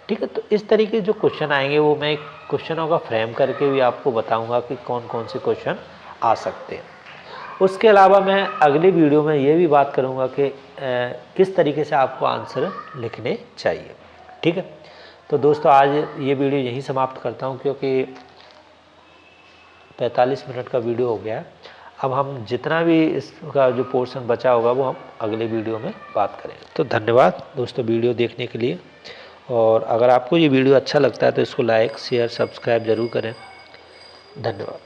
ठीक है। तो इस तरीके जो क्वेश्चन आएंगे वो मैं क्वेश्चनों का फ्रेम करके भी आपको बताऊंगा कि कौन कौन से क्वेश्चन आ सकते हैं। उसके अलावा मैं अगली वीडियो में ये भी बात करूंगा कि किस तरीके से आपको आंसर लिखने चाहिए, ठीक है। तो दोस्तों आज ये वीडियो यहीं समाप्त करता हूँ, क्योंकि 45 मिनट का वीडियो हो गया है। अब हम जितना भी इसका जो पोर्शन बचा होगा वो हम अगले वीडियो में बात करेंगे। तो धन्यवाद दोस्तों वीडियो देखने के लिए, और अगर आपको ये वीडियो अच्छा लगता है तो इसको लाइक शेयर सब्सक्राइब ज़रूर करें। धन्यवाद।